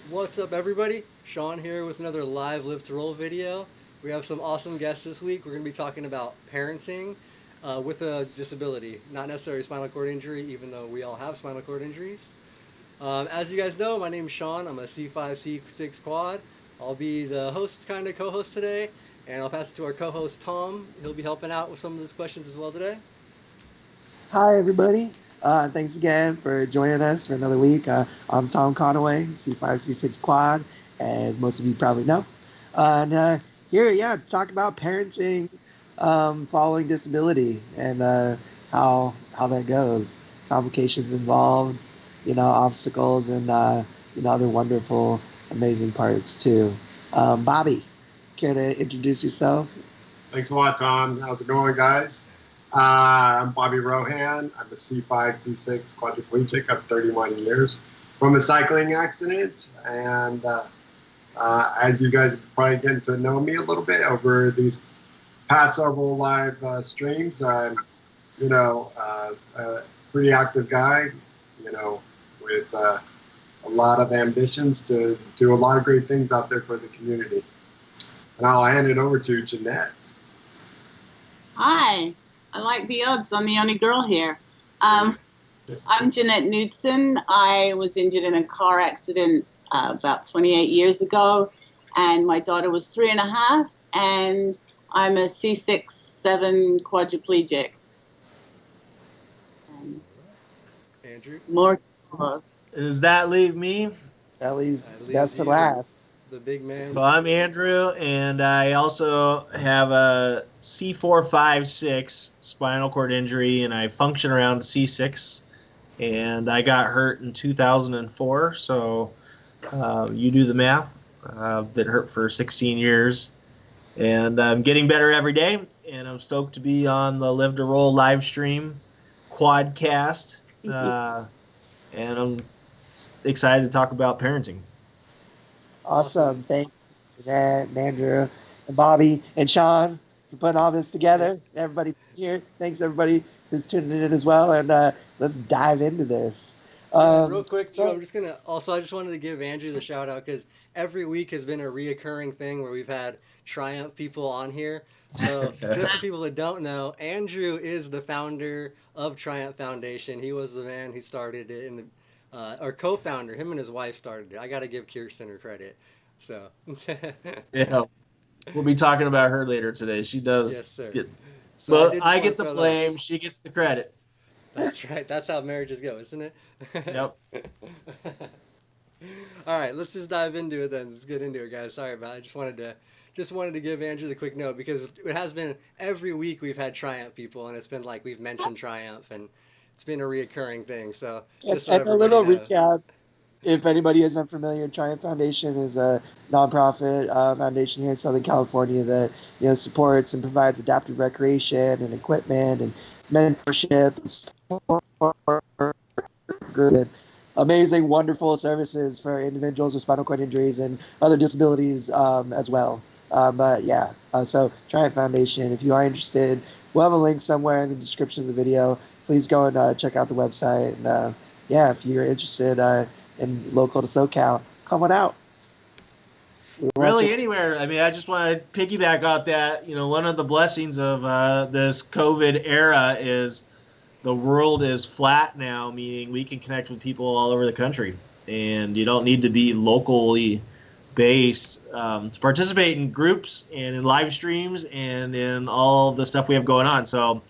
What's up, everybody? Sean here with another live Live to Roll video. We have some awesome guests this week. We're going to be talking about parenting with a disability, not necessarily spinal cord injury, even though we all have spinal cord injuries. As you guys know, my name is Sean. I'm a C5, C6 quad. I'll be the host, kind of co-host today, and I'll pass it to our co-host Tom. He'll be helping out with some of his questions as well today. Hi, everybody. Thanks again for joining us for another week. I'm Tom Conaway, C5, C6 Quad, as most of you probably know. And here, talk about parenting following disability and how that goes, complications involved, obstacles, and other wonderful, amazing parts too. Bobby, care to introduce yourself? Thanks a lot, Tom. How's it going, guys? I'm Bobby Rohan. I'm a C5, C6 quadriplegic of 31 years from a cycling accident. And as you guys are probably getting to know me a little bit over these past several live streams, I'm, a pretty active guy, with a lot of ambitions to do a lot of great things out there for the community. And I'll hand it over to Janette. Hi, I like the odds. I'm the only girl here. I'm Janette Knudsen. I was injured in a car accident about 28 years ago, and my daughter was 3.5, and I'm a C6, 7 quadriplegic. Andrew? More. Does that leave me? That leaves That leaves best for you. last. The big man. So I'm Andrew, and I also have a C4, 5, 6 spinal cord injury, and I function around C6. And I got hurt in 2004, so you do the math. I've been hurt for 16 years, and I'm getting better every day, and I'm stoked to be on the Live to Roll live stream quadcast, and I'm excited to talk about parenting. Awesome. Thank you, Janette, and Andrew, and Bobby, and Sean for putting all this together. Everybody here, thanks everybody who's tuning in as well. And let's dive into this. Real quick, too, I'm just going to also, I just wanted to give Andrew the shout out because every week has been a reoccurring thing where we've had Triumph people on here. So, just for people that don't know, Andrew is the founder of Triumph Foundation. He was the man who started it in the or co-founder. Him and his wife started it. I got to give Kirsten her credit. So, Yeah, we'll be talking about her later today. She does. yes, sir. So well, I get the blame. She gets the credit. That's right. That's how marriages go, isn't it? Yep. All right, let's just dive into it then. Let's get into it, guys. Sorry about it. I just wanted to give Andrew the quick note because it has been every week we've had Triumph people, and it's been like we've mentioned Triumph, and it's been a reoccurring thing. So just so and a little knows. recap. If anybody isn't familiar, Triumph Foundation is a nonprofit foundation here in Southern California that supports and provides adaptive recreation and equipment and mentorship and support and amazing, wonderful services for individuals with spinal cord injuries and other disabilities as well. So Triumph Foundation, if you are interested, we'll have a link somewhere in the description of the video. Please go and check out the website. And if you're interested in local to SoCal, come on out. Really, anywhere. I mean, I just want to piggyback off that. One of the blessings of this COVID era is the world is flat now, meaning we can connect with people all over the country, and you don't need to be locally based to participate in groups and in live streams and in all the stuff we have going on. So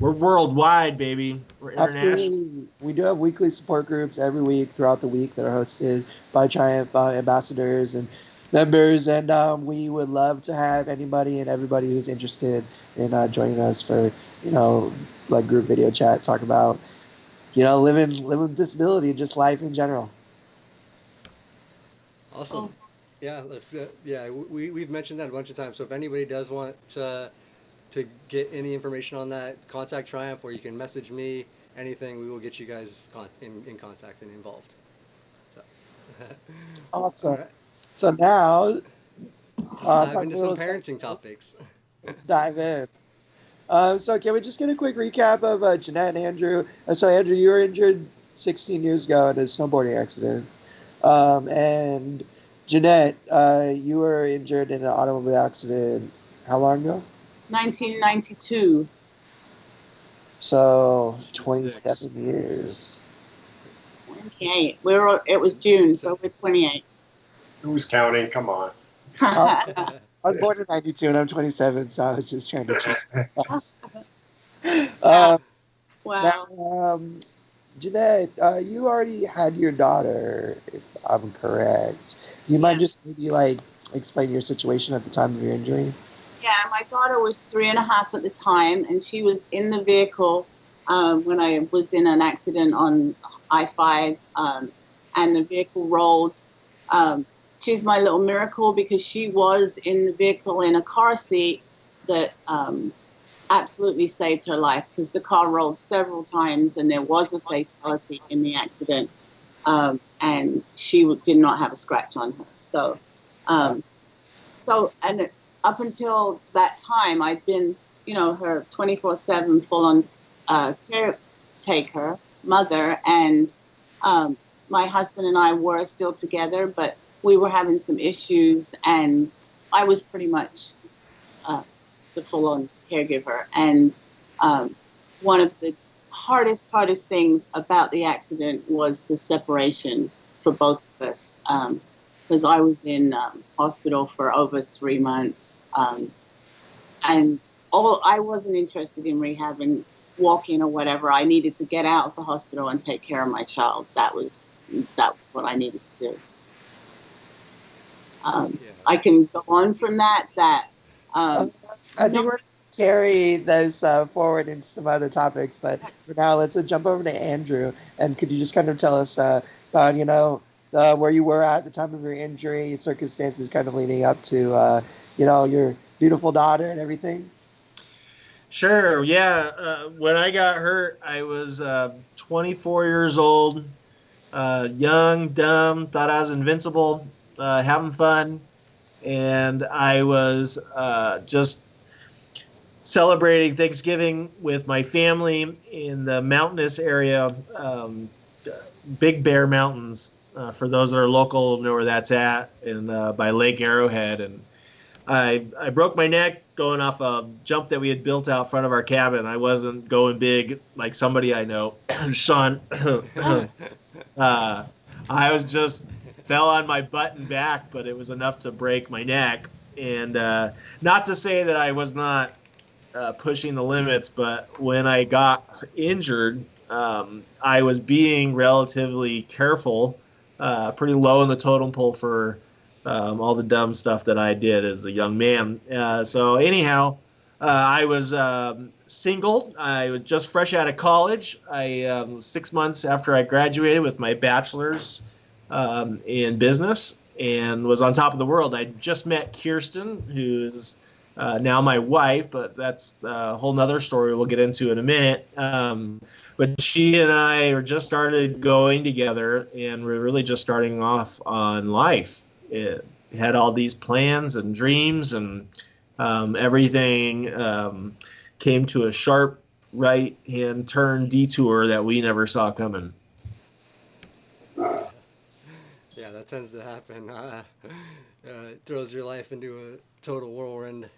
we're worldwide, baby. We're international. Absolutely. We do have weekly support groups every week throughout the week that are hosted by Triumph ambassadors and members, and we would love to have anybody and everybody who's interested in joining us for like group video chat, talk about living with disability, just life in general. Awesome. Yeah, we've mentioned that a bunch of times. So if anybody does want to get any information on that, contact Triumph, or you can message me. Anything, we will get you guys in contact and involved. So. Awesome. All right. So now, let's dive into some parenting topics. Let's dive in. So can we just get a quick recap of Janette and Andrew? So Andrew, you were injured 16 years ago in a snowboarding accident. And Janette, you were injured in an automobile accident how long ago? 1992. So 26. 27 years. 28. It was June, so we're 28. Who's counting? Come on. I was born in 92 and I'm 27, so I was just trying to check. Wow. Now, Janette, you already had your daughter, if I'm correct. Do you mind just maybe like explain your situation at the time of your injury? Yeah, my daughter was 3.5 at the time, and she was in the vehicle when I was in an accident on I-5, and the vehicle rolled. She's my little miracle because she was in the vehicle in a car seat that absolutely saved her life, because the car rolled several times and there was a fatality in the accident, and she did not have a scratch on her. So up until that time, I'd been, her 24/7 full-on caretaker, mother, and my husband and I were still together, but we were having some issues, and I was pretty much the full-on caregiver. And one of the hardest things about the accident was the separation for both of us, because I was in hospital for over 3 months, and I wasn't interested in rehab and walking or whatever. I needed to get out of the hospital and take care of my child. That was what I needed to do. I can go on from that. I think we're going to carry this forward into some other topics, but for now, let's jump over to Andrew. And could you just kind of tell us about, where you were at the time of your injury, circumstances kind of leading up to, your beautiful daughter and everything? Sure, yeah. When I got hurt, I was 24 years old, young, dumb, thought I was invincible, having fun. And I was just celebrating Thanksgiving with my family in the mountainous area, Big Bear Mountains. For those that are local, know where that's at, and by Lake Arrowhead. And I broke my neck going off a jump that we had built out front of our cabin. I wasn't going big like somebody I know, Sean. I was just fell on my butt and back, but it was enough to break my neck. And not to say that I was not pushing the limits, but when I got injured, I was being relatively careful, pretty low in the totem pole for all the dumb stuff that I did as a young man. So anyhow, I was single. I was just fresh out of college. 6 months after I graduated with my bachelor's in business, and was on top of the world. I just met Kirsten, who's now my wife, but that's a whole nother story we'll get into in a minute. But she and I were just started going together, and we're really just starting off on life. It had all these plans and dreams, and everything came to a sharp right-hand turn detour that we never saw coming. Yeah, that tends to happen. It throws your life into a total whirlwind.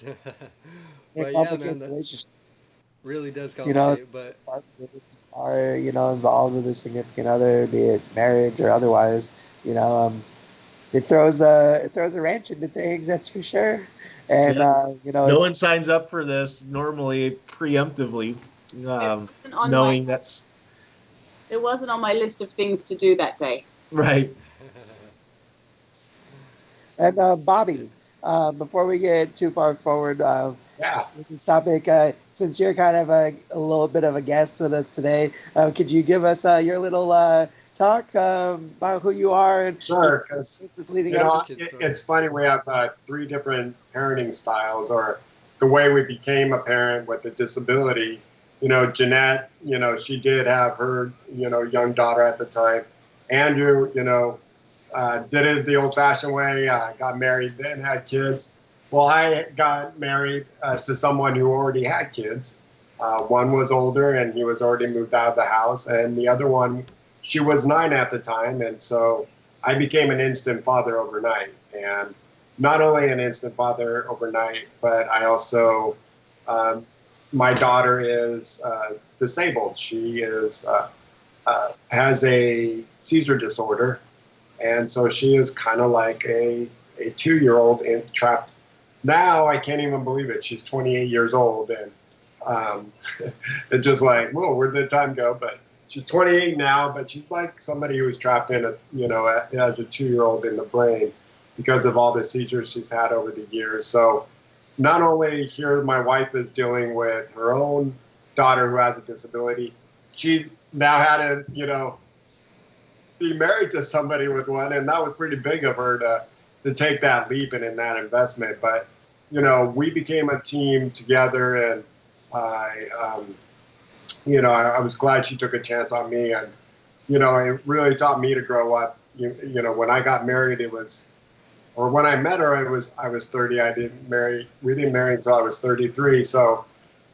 But yeah, man, that really does complicate. But are involved with a significant other, be it marriage or otherwise, it throws a wrench into things, that's for sure. And no one signs up for this normally preemptively, knowing that's. It wasn't on my list of things to do that day. Right. And Bobby, before we get too far forward with this topic, since you're kind of a little bit of a guest with us today, could you give us your little talk about who you are? And sure, because it's funny, we have 3 different parenting styles, or the way we became a parent with a disability. Janette, she did have her, young daughter at the time. Andrew, did it the old-fashioned way, got married, then had kids. Well, I got married to someone who already had kids. One was older, and he was already moved out of the house, and the other one she was 9 at the time, and so I became an instant father overnight. And not only an instant father overnight, but I also, my daughter is disabled. She is has a seizure disorder, and so she is kind of like a 2-year-old trapped. Now I can't even believe it. She's 28 years old, and it's just like, whoa, where did the time go? But she's 28 now, but she's like somebody who was trapped in as a 2-year-old in the brain because of all the seizures she's had over the years. So not only here, my wife is dealing with her own daughter who has a disability. She now had to, be married to somebody with one, and that was pretty big of her to take that leap and in that investment. But, we became a team together, and I was glad she took a chance on me, and, it really taught me to grow up. When I got married, when I met her, I was 30. We didn't marry until I was 33. So,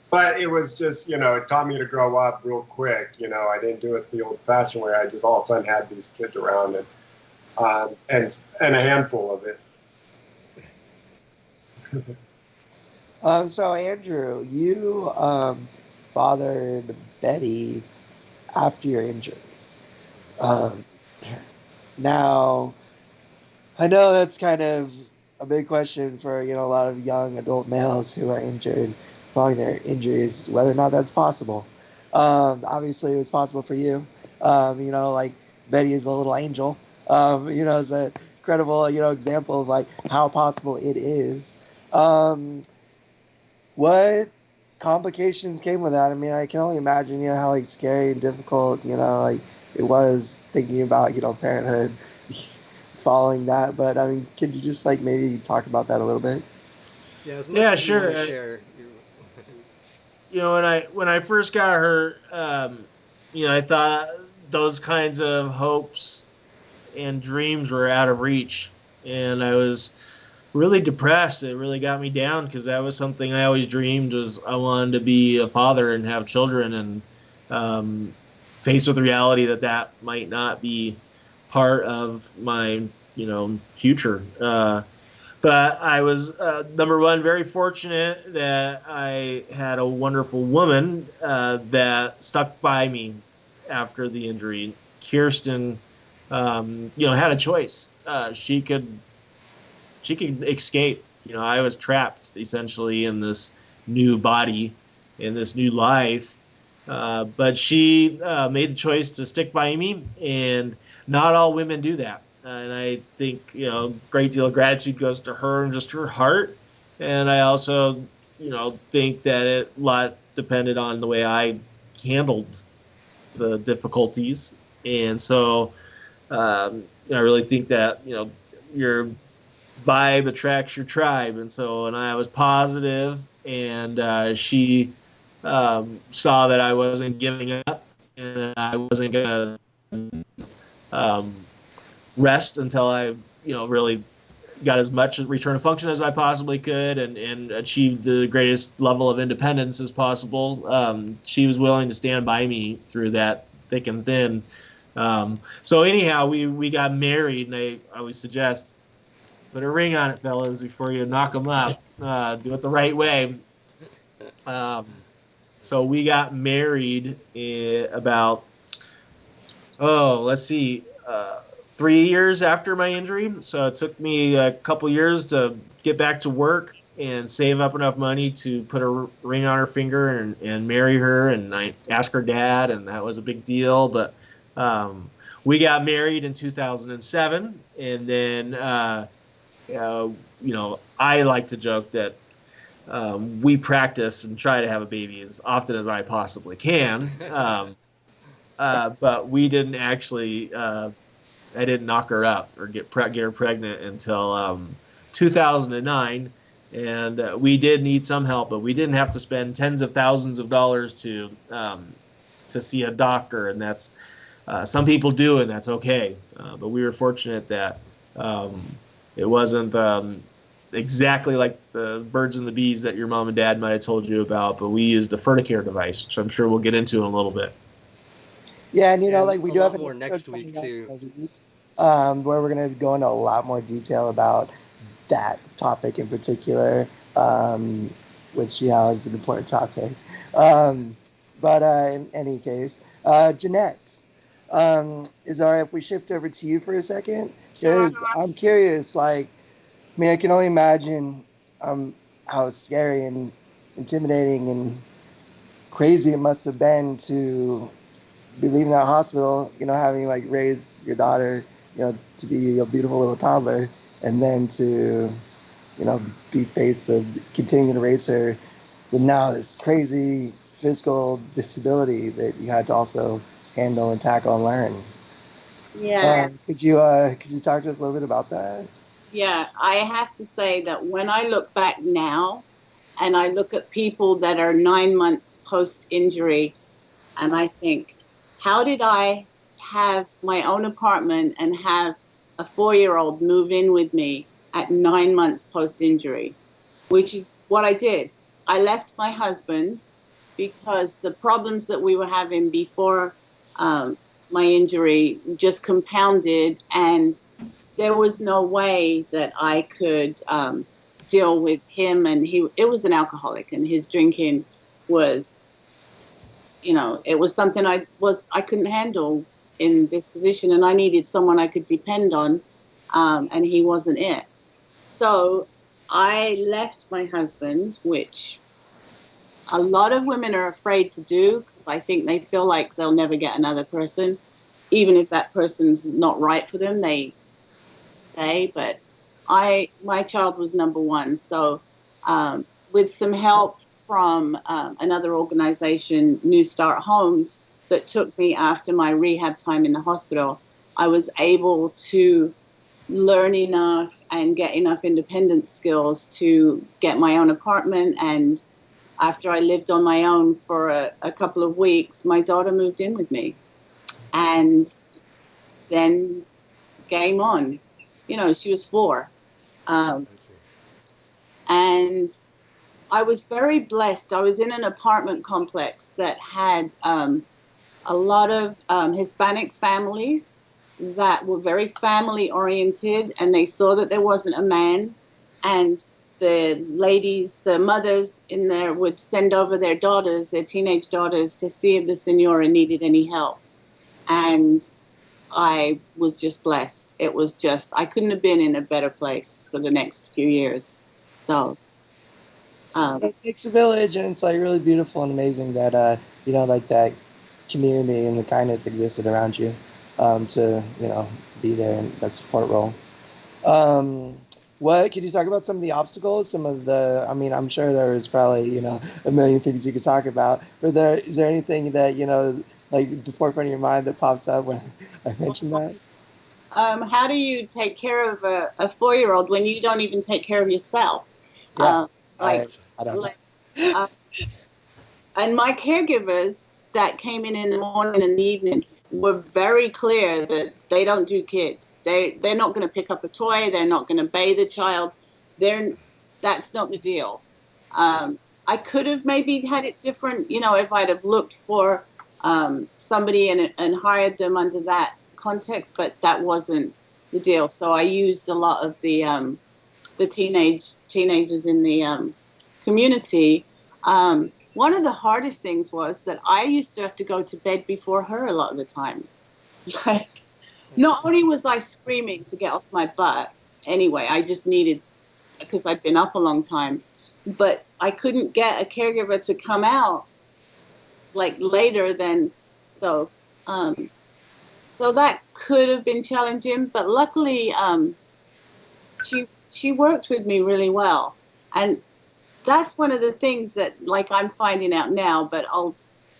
but it was just, it taught me to grow up real quick. I didn't do it the old fashioned way. I just all of a sudden had these kids around, and a handful of it. So Andrew, you fathered Betty after your injury. Now, I know that's kind of a big question for a lot of young adult males who are injured following their injuries, whether or not that's possible. Obviously, it was possible for you. Like Betty is a little angel. Is a credible example of like how possible it is. What complications came with that? I mean, I can only imagine how like scary and difficult like it was thinking about parenthood following that. But I mean, could you just like maybe talk about that a little bit? Yeah, as much as you sure. wanna share, When I first got hurt, I thought those kinds of hopes and dreams were out of reach, and I was really depressed. It really got me down because that was something I always dreamed was I wanted to be a father and have children, and faced with the reality that might not be part of my future. But I was, number one, very fortunate that I had a wonderful woman that stuck by me after the injury. Kirsten, had a choice. She could escape. I was trapped essentially in this new body, in this new life. But she made the choice to stick by me, and not all women do that. And I think, a great deal of gratitude goes to her and just her heart. And I also, think that a lot depended on the way I handled the difficulties. And so I really think that, your vibe attracts your tribe. And so, and I was positive, and she saw that I wasn't giving up, and that I wasn't going to rest until I, really got as much return to function as I possibly could, and achieved the greatest level of independence as possible. She was willing to stand by me through that thick and thin. So anyhow, we got married, and I always suggest put a ring on it, fellas, before you knock them up. Do it the right way. So we got married about, 3 years after my injury. So it took me a couple years to get back to work and save up enough money to put a ring on her finger and marry her. And I asked her dad, and that was a big deal. But we got married in 2007. And then, I like to joke that we practice and try to have a baby as often as I possibly can. But we didn't actually, I didn't knock her up or get her pregnant until 2009. And we did need some help, but we didn't have to spend tens of thousands of dollars to see a doctor. And that's, some people do, and that's okay. But we were fortunate that it wasn't exactly like the birds and the bees that your mom and dad might have told you about, but we used the Ferticare device, which I'm sure we'll get into in a little bit. Yeah, and And like we a do have lot an more episode next week coming up too. next week, where we're gonna go into a lot more detail about that topic in particular, which is an important topic. Um, but in any case, Janette, is it all right if we shift over to you for a second? Sure. 'Cause I'm curious, like, I mean, I can only imagine how scary and intimidating and crazy it must have been to be leaving that hospital, having like raised your daughter, to be a beautiful little toddler, and then to, be faced with continuing to raise her with now this crazy physical disability that you had to also handle and tackle and learn. Yeah. Could you talk to us a little bit about that? Yeah, I have to say that when I look back now and I look at people that are 9 months post injury, and I think, how did I have my own apartment and have a 4-year-old move in with me at 9 months post injury? Which is what I did. I left my husband because the problems that we were having before my injury just compounded, and there was no way that I could deal with him. And it was an alcoholic, and his drinking was, it was something I couldn't handle in this position, and I needed someone I could depend on, and he wasn't it. So I left my husband, which a lot of women are afraid to do because I think they feel like they'll never get another person, even if that person's not right for them. They say, but my child was number one. So with some help from another organization, New Start Homes, that took me after my rehab time in the hospital, I was able to learn enough and get enough independent skills to get my own apartment. And after I lived on my own for a couple of weeks, my daughter moved in with me. And then game on. She was 4. And I was very blessed. I was in an apartment complex that had a lot of Hispanic families that were very family oriented, and they saw that there wasn't a man, and the ladies, the mothers in there would send over their daughters, their teenage daughters, to see if the senora needed any help. And I was just blessed. It was just, I couldn't have been in a better place for the next few years. So It takes a village, and it's like really beautiful and amazing that like that community and the kindness existed around you, to be there in that support role. What could you talk about some of the obstacles? Some of the, I mean, I'm sure there was probably a million things you could talk about. But is there anything that like the forefront of your mind that pops up when I mentioned that? how do you take care of a 4-year-old when you don't even take care of yourself? Yeah, Like, I don't know. like and my caregivers that came in the morning and the evening were very clear that they don't do kids. They're not going to pick up a toy. They're not going to bathe a child. That's not the deal. I could have maybe had it different, if I'd have looked for somebody and hired them under that context, but that wasn't the deal. So I used a lot of the teenagers in the community. One of the hardest things was that I used to have to go to bed before her a lot of the time. Like, not only was I screaming to get off my butt, anyway, I just needed, because I'd been up a long time, but I couldn't get a caregiver to come out like later than, so that could have been challenging, but luckily she worked with me really well. And that's one of the things that, like, I'm finding out now, but I'll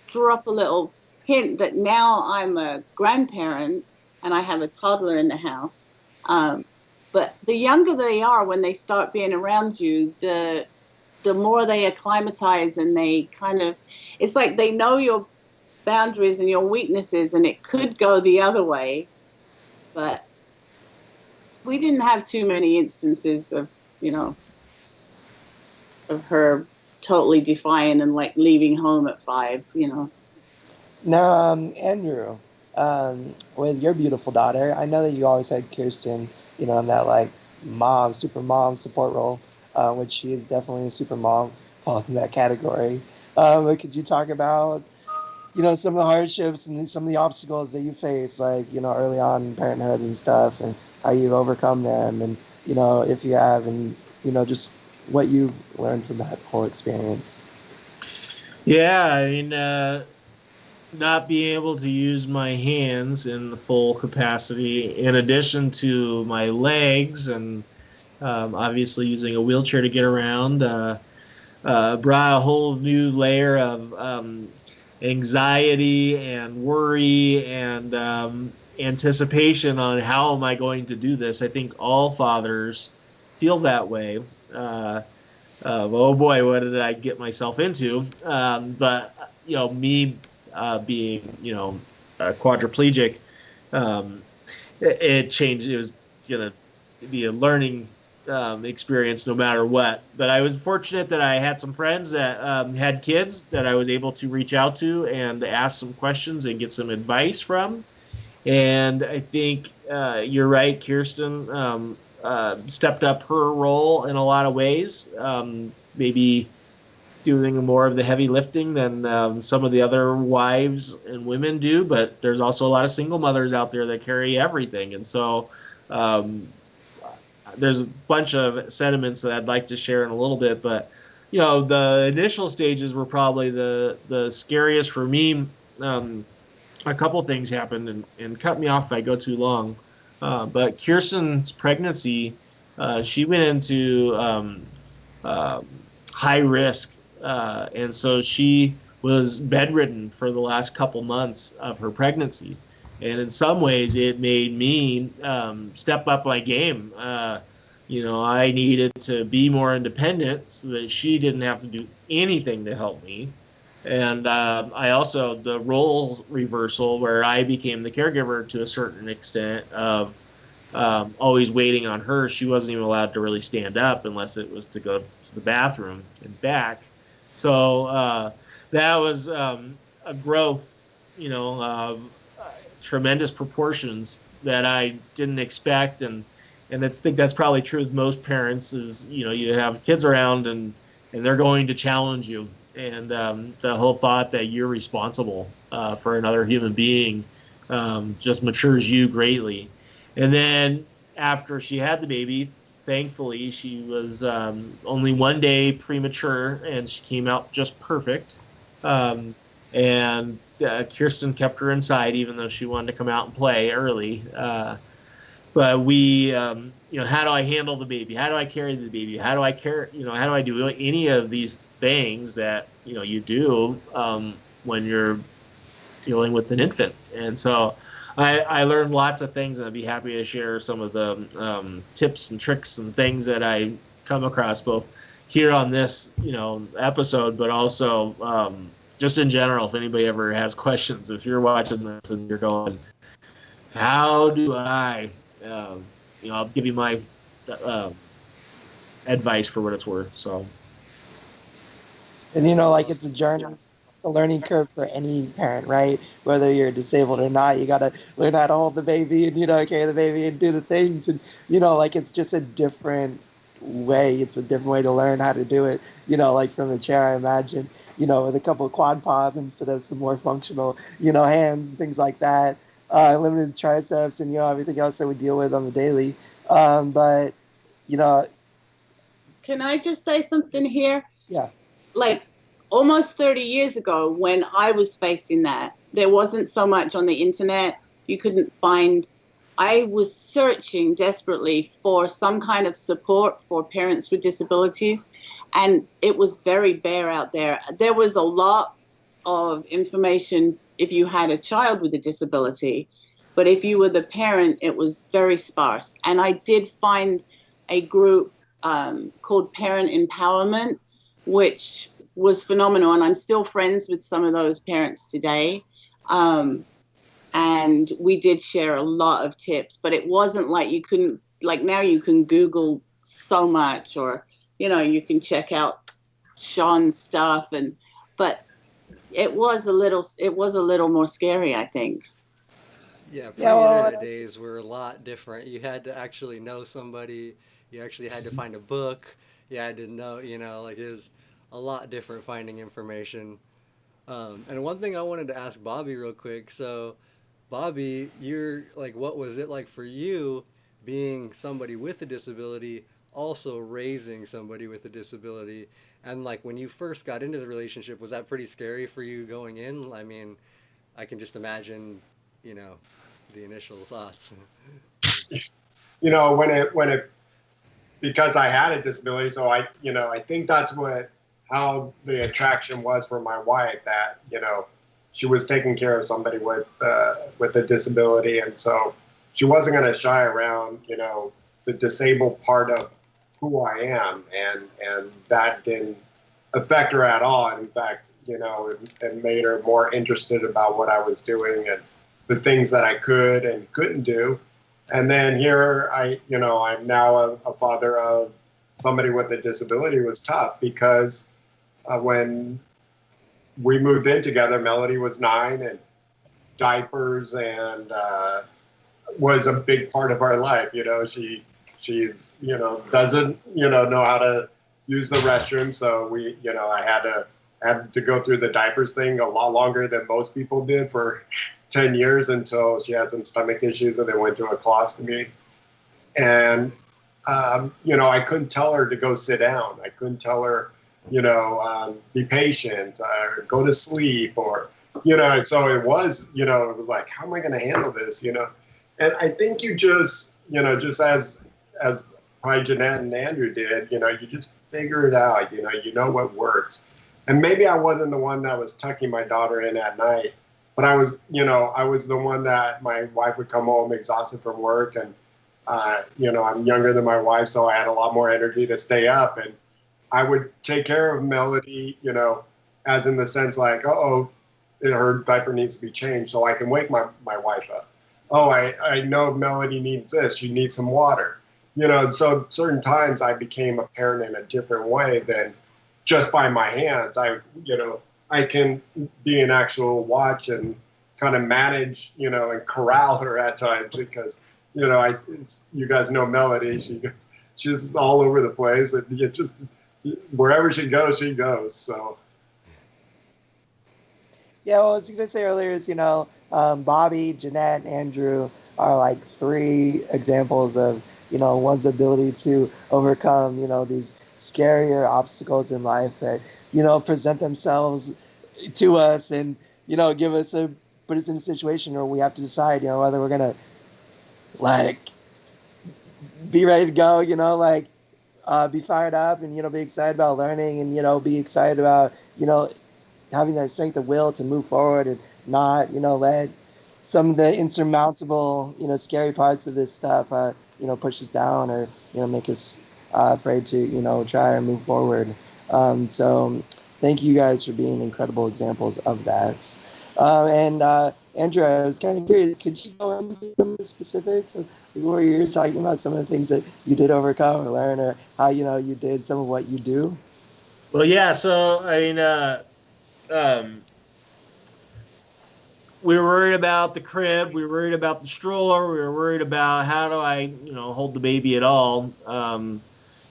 drop a little hint that now I'm a grandparent and I have a toddler in the house. But the younger they are when they start being around you, the more they acclimatize, and they kind of, it's like they know your boundaries and your weaknesses, and it could go the other way. But we didn't have too many instances of, of her totally defiant and like leaving home at 5. Now, Andrew, with your beautiful daughter. I know that you always had Kirsten, in that like mom, super mom support role, which she is definitely a super mom, falls in that category. But could you talk about, some of the hardships and some of the obstacles that you face, like, early on in parenthood and stuff, and how you've overcome them, and, if you have, and, just what you've learned from that whole experience? Yeah, I mean, not being able to use my hands in the full capacity, in addition to my legs, and obviously using a wheelchair to get around, brought a whole new layer of anxiety and worry and anticipation on how am I going to do this. I think all fathers feel that way. Oh boy, what did I get myself into? But me being quadriplegic, it changed. It was gonna be a learning experience no matter what. But I was fortunate that I had some friends that had kids that I was able to reach out to and ask some questions and get some advice from. And I think you're right, Kirsten stepped up her role in a lot of ways, maybe doing more of the heavy lifting than some of the other wives and women do. But there's also a lot of single mothers out there that carry everything. And so there's a bunch of sentiments that I'd like to share in a little bit. But, the initial stages were probably the scariest for me. A couple things happened, and cut me off if I go too long. But Kirsten's pregnancy, she went into high risk, and so she was bedridden for the last couple months of her pregnancy. And in some ways, it made me step up my game. I needed to be more independent so that she didn't have to do anything to help me. And I also, the role reversal where I became the caregiver to a certain extent of always waiting on her. She wasn't even allowed to really stand up unless it was to go to the bathroom and back. So that was a growth, of tremendous proportions that I didn't expect. And I think that's probably true with most parents is, you have kids around and they're going to challenge you. And the whole thought that you're responsible for another human being just matures you greatly. And then after she had the baby, thankfully, she was only 1 day premature, and she came out just perfect. And Kirsten kept her inside, even though she wanted to come out and play early. But we, how do I handle the baby? How do I carry the baby? How do I how do I do any of these things that, you do when you're dealing with an infant? And so I learned lots of things, and I'd be happy to share some of the tips and tricks and things that I come across both here on this, episode, but also just in general, if anybody ever has questions, if you're watching this and you're going, how do I, I'll give you my advice for what it's worth. So. And it's a journey, a learning curve for any parent, right? Whether you're disabled or not, you gotta learn how to hold the baby and carry the baby and do the things, and it's just a different way. It's a different way to learn how to do it. From the chair, I imagine, with a couple of quad paws instead of some more functional, hands and things like that. Limited triceps and everything else that we deal with on the daily. But can I just say something here? Yeah. Like almost 30 years ago, when I was facing that, there wasn't so much on the internet. You couldn't find. I was searching desperately for some kind of support for parents with disabilities, and it was very bare out there. There was a lot of information if you had a child with a disability, but if you were the parent, it was very sparse. And I did find a group called Parent Empowerment, which was phenomenal. And I'm still friends with some of those parents today. And we did share a lot of tips, but it wasn't like you couldn't, like now you can Google so much, or, you can check out Sean's stuff. But it was a little more scary, I think. Yeah, Yeah, well, pre-internet days were a lot different. You had to actually know somebody. You actually had to find a book. You had to know, like it was a lot different finding information. And one thing I wanted to ask Bobby real quick. So, Bobby, you're like, what was it like for you being somebody with a disability, also raising somebody with a disability? And like when you first got into the relationship, was that pretty scary for you going in? I mean, I can just imagine, you know, the initial thoughts. When it because I had a disability, so I think that's how the attraction was for my wife, that she was taking care of somebody with a disability, and so she wasn't going to shy around the disabled part of who I am, and that didn't affect her at all. And in fact, it made her more interested about what I was doing and the things that I could and couldn't do. And then here I'm now a father of somebody with a disability. Was tough because when we moved in together, Melody was 9, and diapers and was a big part of our life. She's doesn't know how to use the restroom, so I had to go through the diapers thing a lot longer than most people did for 10 years, until she had some stomach issues and they went to a colostomy. And I couldn't tell her to go sit down. I couldn't tell her be patient, or go to sleep, or so it was like, how am I going to handle this? And I think you just as probably Janette and Andrew did, you just figure it out. You know what works. And maybe I wasn't the one that was tucking my daughter in at night, but I was the one that my wife would come home exhausted from work, and I'm younger than my wife, so I had a lot more energy to stay up, and I would take care of Melody, as in the sense like, her diaper needs to be changed, so I can wake my wife up. Oh, I know Melody needs this. She needs some water. So certain times I became a parent in a different way than just by my hands. I can be an actual watch and kind of manage, and corral her at times, because, you guys know Melody. She's all over the place, and wherever she goes, she goes. So. Yeah, well, I was going to say earlier is, Bobby, Janette, and Andrew are like 3 examples of, one's ability to overcome, these scarier obstacles in life that, present themselves to us and, put us in a situation where we have to decide, whether we're going to, like, be ready to go, be fired up and, be excited about learning and, be excited about, having that strength of will to move forward and not, let some of the insurmountable, scary parts of this stuff, push us down or, make us afraid to, try and move forward. So thank you guys for being incredible examples of that. And Andrew, I was kind of curious, could you go into some of the specifics of where you're talking about some of the things that you did overcome or learn, or how, you did some of what you do? Well, yeah, so, I mean, we were worried about the crib, we were worried about the stroller, we were worried about how do I, hold the baby at all,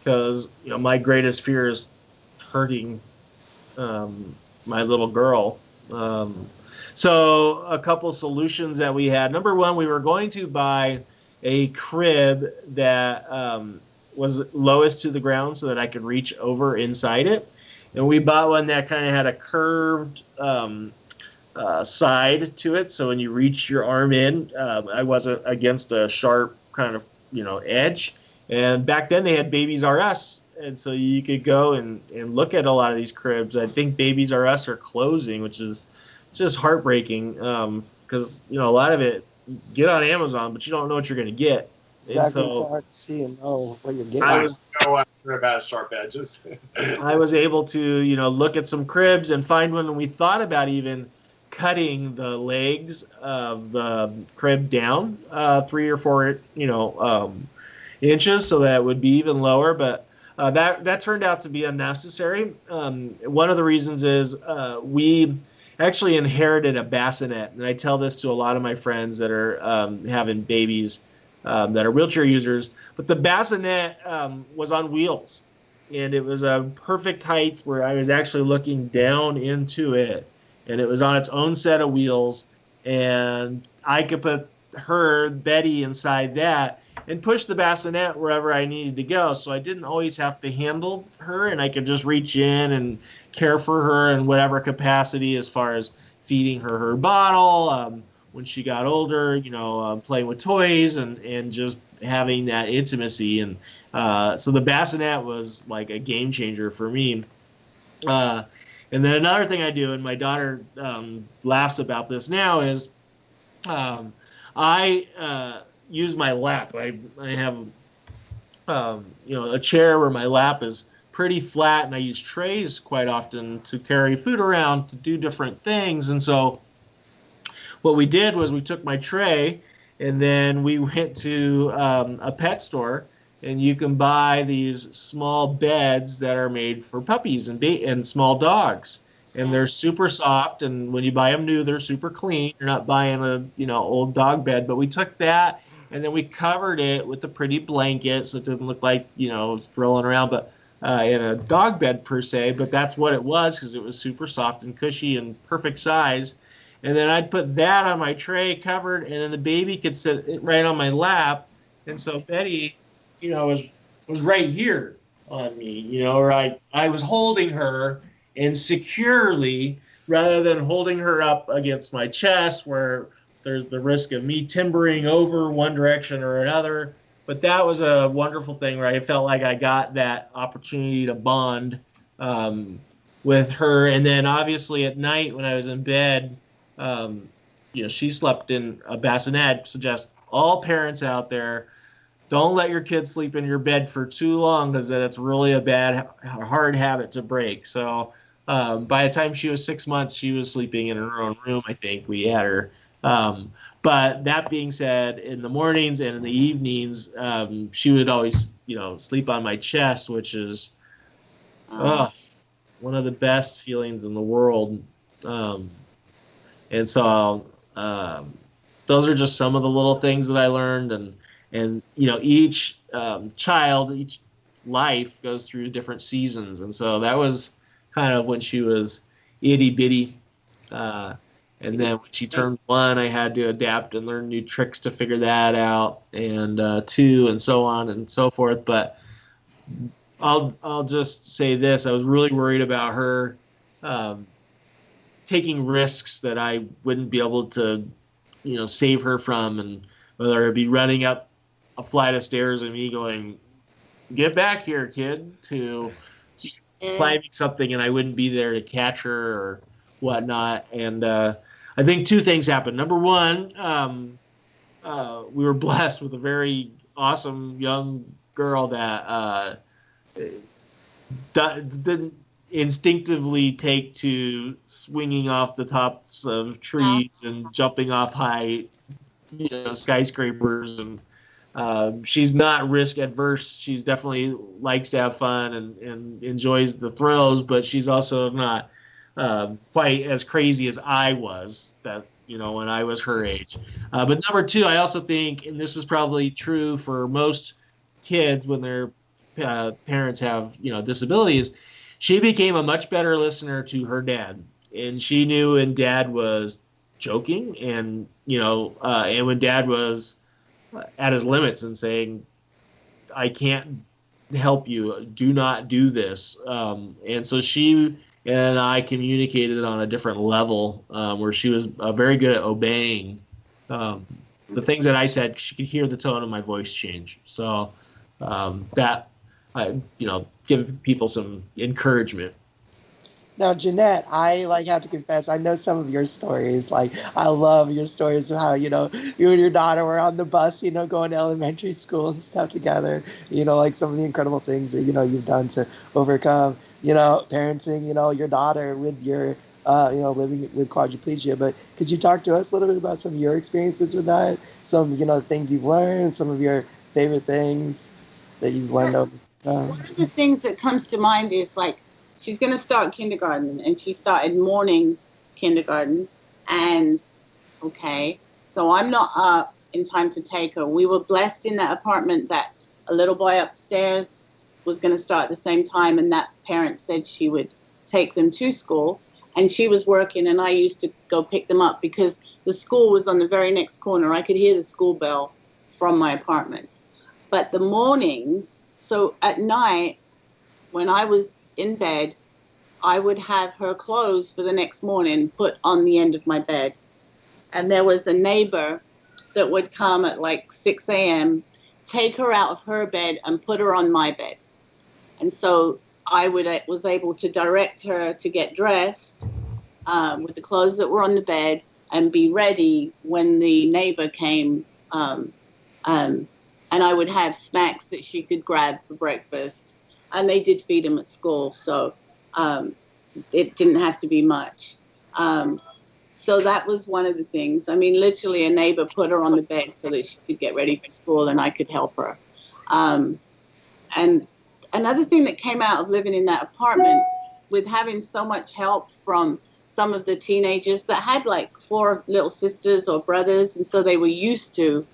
because, my greatest fear is hurting my little girl. So a couple solutions that we had. Number one, we were going to buy a crib that was lowest to the ground so that I could reach over inside it. And we bought one that kind of had a curved side to it. So when you reach your arm in, I wasn't against a sharp kind of, edge. And back then they had Babies R Us. And so you could go and look at a lot of these cribs. I think Babies R Us are closing, which is just heartbreaking, because a lot of it you get on Amazon, but you don't know what you're going to get. Exactly, and so it's hard to see and know what you're getting. I was about sharp edges. I was able to look at some cribs and find one, and we thought about even cutting the legs of the crib down 3 or 4 inches, so that it would be even lower, but that turned out to be unnecessary. One of the reasons is we actually inherited a bassinet, and I tell this to a lot of my friends that are having babies that are wheelchair users. But the bassinet was on wheels, and it was a perfect height where I was actually looking down into it, and it was on its own set of wheels, and I could put her, Betty, inside that and push the bassinet wherever I needed to go. So I didn't always have to handle her, and I could just reach in and care for her in whatever capacity, as far as feeding her bottle, when she got older, playing with toys and just having that intimacy. And so the bassinet was like a game changer for me. And then another thing I do, and my daughter laughs about this now, is I use my lap. I have a chair where my lap is pretty flat, and I use trays quite often to carry food around to do different things. And so what we did was we took my tray, and then we went to a pet store, and you can buy these small beds that are made for puppies and small dogs. And they're super soft, and when you buy them new, they're super clean. You're not buying a old dog bed. But we took that, and then we covered it with a pretty blanket, so it didn't look like it's rolling around, but in a dog bed per se. But that's what it was, because it was super soft and cushy and perfect size. And then I'd put that on my tray covered, and then the baby could sit right on my lap. And so Betty, was right here on me, or I was holding her, and securely, rather than holding her up against my chest where there's the risk of me timbering over one direction or another. But that was a wonderful thing where I felt like I got that opportunity to bond with her. And then obviously at night when I was in bed, she slept in a bassinet. Suggest all parents out there, don't let your kids sleep in your bed for too long, because then it's really a hard habit to break. So by the time she was 6 months, she was sleeping in her own room. I think we had her. But that being said, in the mornings and in the evenings, she would always, sleep on my chest, which is one of the best feelings in the world. And so those are just some of the little things that I learned. And each child, each life goes through different seasons. And so that was kind of when she was itty bitty. And then when she turned 1, I had to adapt and learn new tricks to figure that out, and 2, and so on and so forth. But I'll just say this: I was really worried about her taking risks that I wouldn't be able to, save her from, and whether it'd be running up a flight of stairs and me going, "Get back here, kid," to climbing something and I wouldn't be there to catch her or whatnot. And I think 2 things happened. Number one, we were blessed with a very awesome young girl that didn't instinctively take to swinging off the tops of trees and jumping off high skyscrapers. And she's not risk adverse. She's definitely likes to have fun and enjoys the thrills, but she's also not quite as crazy as I was when I was her age. But number 2, I also think, and this is probably true for most kids when their parents have disabilities, she became a much better listener to her dad, and she knew when dad was joking, and and when dad was at his limits and saying, "I can't help you, do not do this." And so she and I communicated on a different level, where she was very good at obeying the things that I said. She could hear the tone of my voice change. So that I give people some encouragement. Now, Janette, I have to confess, I know some of your stories. I love your stories of how, you and your daughter were on the bus, going to elementary school and stuff together. Some of the incredible things that, you've done to overcome, parenting, your daughter with your, living with quadriplegia. But could you talk to us a little bit about some of your experiences with that? Some, things you've learned, some of your favorite things that you've learned over. One of the things that comes to mind is she's going to start kindergarten, and she started morning kindergarten. And okay, so I'm not up in time to take her. We were blessed in that apartment that a little boy upstairs was going to start at the same time, and that parent said she would take them to school. And she was working, and I used to go pick them up because the school was on the very next corner. I could hear the school bell from my apartment. But the mornings, so at night, when I was in bed, I would have her clothes for the next morning put on the end of my bed. And there was a neighbor that would come at like 6 a.m., take her out of her bed and put her on my bed. And so I was able to direct her to get dressed with the clothes that were on the bed and be ready when the neighbor came. And I would have snacks that she could grab for breakfast. And they did feed them at school, so it didn't have to be much. So that was one of the things. I mean, literally a neighbor put her on the bed so that she could get ready for school and I could help her. And another thing that came out of living in that apartment, with having so much help from some of the teenagers that had like 4 little sisters or brothers, and so they were used to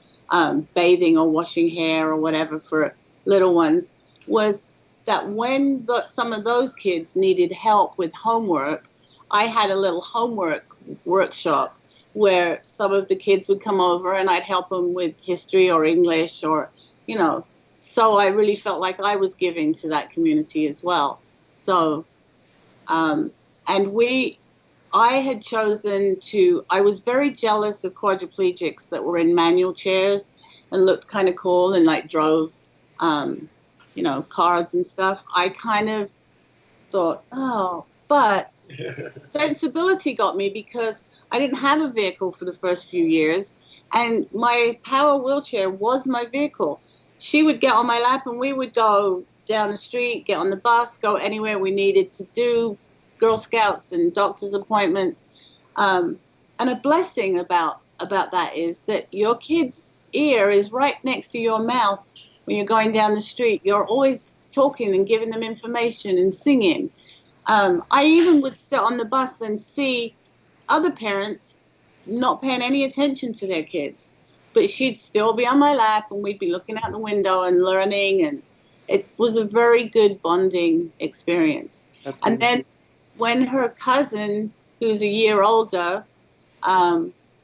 bathing or washing hair or whatever for little ones, was that when some of those kids needed help with homework, I had a little homework workshop where some of the kids would come over and I'd help them with history or English or, you know, so I really felt like I was giving to that community as well. So, and I had chosen I was very jealous of quadriplegics that were in manual chairs and looked kind of cool and like drove, you know, cars and stuff. I kind of thought, but sensibility got me because I didn't have a vehicle for the first few years, and my power wheelchair was my vehicle. She would get on my lap and we would go down the street, get on the bus, go anywhere we needed to do, Girl Scouts and doctor's appointments. And a blessing about that is that your kid's ear is right next to your mouth when you're going down the street. You're always talking and giving them information and singing. I even would sit on the bus and see other parents not paying any attention to their kids, but she'd still be on my lap and we'd be looking out the window and learning, and it was a very good bonding experience. And then when her cousin, who's a year older,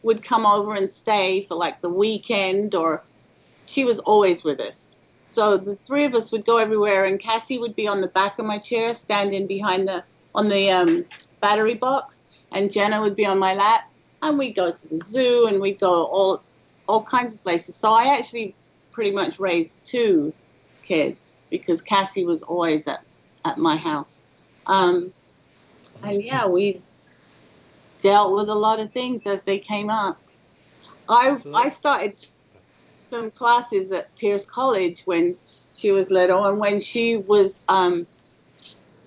would come over and stay for like the weekend, or she was always with us. So the 3 of us would go everywhere, and Cassie would be on the back of my chair, standing behind on the battery box, and Jenna would be on my lap, and we'd go to the zoo, and we'd go all kinds of places. So I actually pretty much raised 2 kids because Cassie was always at my house. And yeah, we dealt with a lot of things as they came up. I started some classes at Pierce College when she was little, and when she was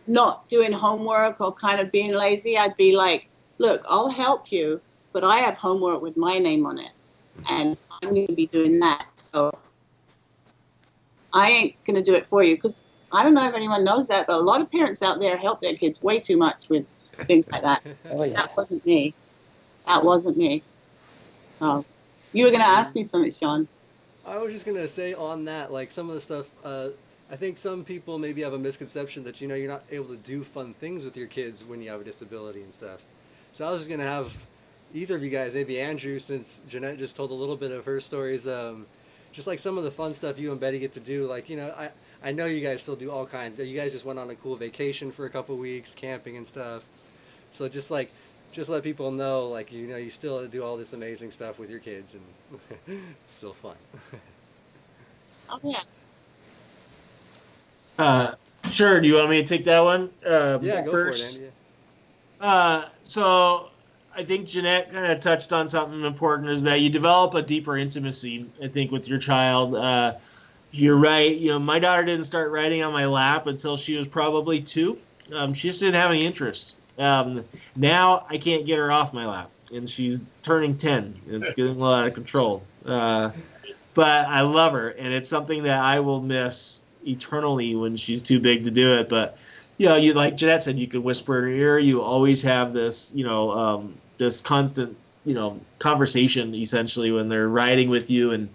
not doing homework or kind of being lazy, I'd be like, look, I'll help you, but I have homework with my name on it, and I'm going to be doing that. So I ain't going to do it for you, because I don't know if anyone knows that, but a lot of parents out there help their kids way too much with things like that. Oh, yeah. That wasn't me. Oh, you were going to ask me something, Sean. I was just gonna say on that, like some of the stuff. I think some people maybe have a misconception that you're not able to do fun things with your kids when you have a disability and stuff. So I was just gonna have either of you guys, maybe Andrew, since Janette just told a little bit of her stories. Just like some of the fun stuff you and Betty get to do. Like I know you guys still do all kinds. You guys just went on a cool vacation for a couple weeks, camping and stuff. So just let people know, like, you still do all this amazing stuff with your kids, and it's still fun. Oh, yeah. Sure. Do you want me to take that one? Yeah, go first? for it, Andy. So I think Janette kind of touched on something important, is that you develop a deeper intimacy, I think, with your child. You're right. My daughter didn't start riding on my lap until she was probably 2. She just didn't have any interest. Now I can't get her off my lap, and she's turning 10. And it's getting a lot out of control. But I love her, and it's something that I will miss eternally when she's too big to do it. But you like Janette said, you can whisper in her ear. You always have this, this constant, conversation essentially when they're riding with you and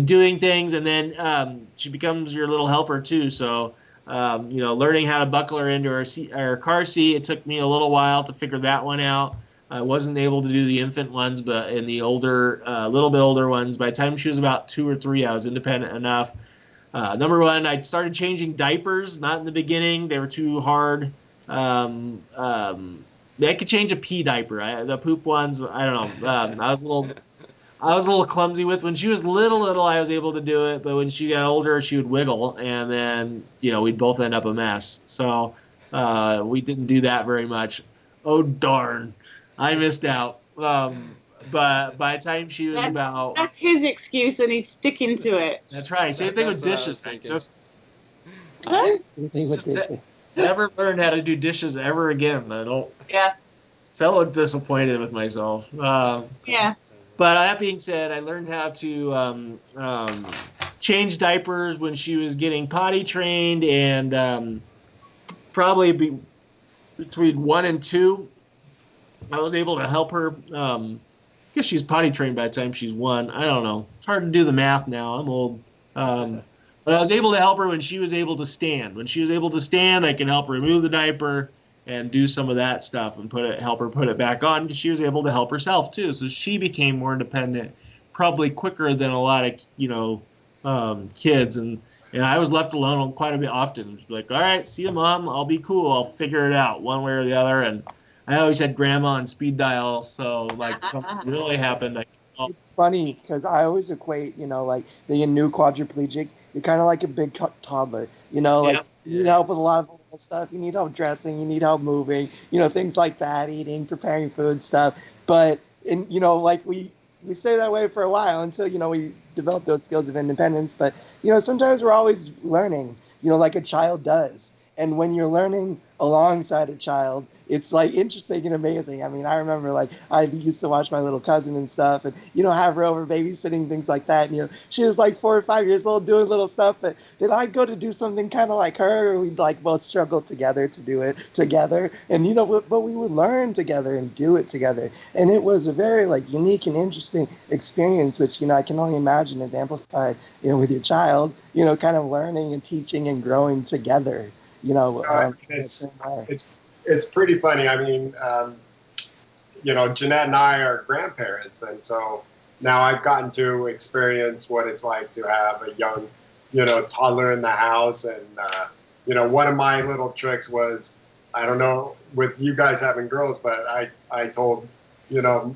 doing things. And then she becomes your little helper too. So, learning how to buckle her into her car seat. It took me a little while to figure that one out. I wasn't able to do the infant ones, but in the older, little bit older ones, by the time she was about 2 or 3, I was independent enough. Number one, I started changing diapers. Not in the beginning; they were too hard. I could change a pee diaper. The poop ones, I don't know. I was a little clumsy with. When she was little, I was able to do it. But when she got older, she would wiggle, and then we'd both end up a mess. So we didn't do that very much. Oh darn, I missed out. But by the time she was that's his excuse, and he's sticking to it. That's right. Same thing with dishes. I just Huh? never learned how to do dishes ever again. I don't. Yeah. So disappointed with myself. Yeah. But that being said, I learned how to change diapers when she was getting potty trained, and probably between 1 and 2, I was able to help her. I guess she's potty trained by the time she's 1. I don't know. It's hard to do the math now. I'm old. But I was able to help her when she was able to stand. When she was able to stand, I can help her remove the diaper and do some of that stuff and help her put it back on, because she was able to help herself too. So she became more independent, probably quicker than a lot of kids. And I was left alone quite a bit often. Like, all right, see you, Mom. I'll be cool. I'll figure it out one way or the other. And I always had grandma on speed dial, so like something really happened. It's funny because I always equate, like being a new quadriplegic, you're kind of like a big toddler. You need help with a lot of little stuff. You need help dressing. You need help moving. Things like that, eating, preparing food stuff. But like we stay that way for a while until we develop those skills of independence. But sometimes we're always learning. Like a child does. And when you're learning alongside a child, it's like interesting and amazing. I mean, I remember like I used to watch my little cousin and stuff, and have her over babysitting, things like that. And, she was like 4 or 5 years old doing little stuff, but then I'd go to do something kind of like her. We'd like both struggle together to do it together, and but we would learn together and do it together. And it was a very like unique and interesting experience, which I can only imagine is amplified with your child. Kind of learning and teaching and growing together. It's pretty funny. I mean, Janette and I are grandparents, and so now I've gotten to experience what it's like to have a young, toddler in the house. And one of my little tricks was, I don't know, with you guys having girls, but I told my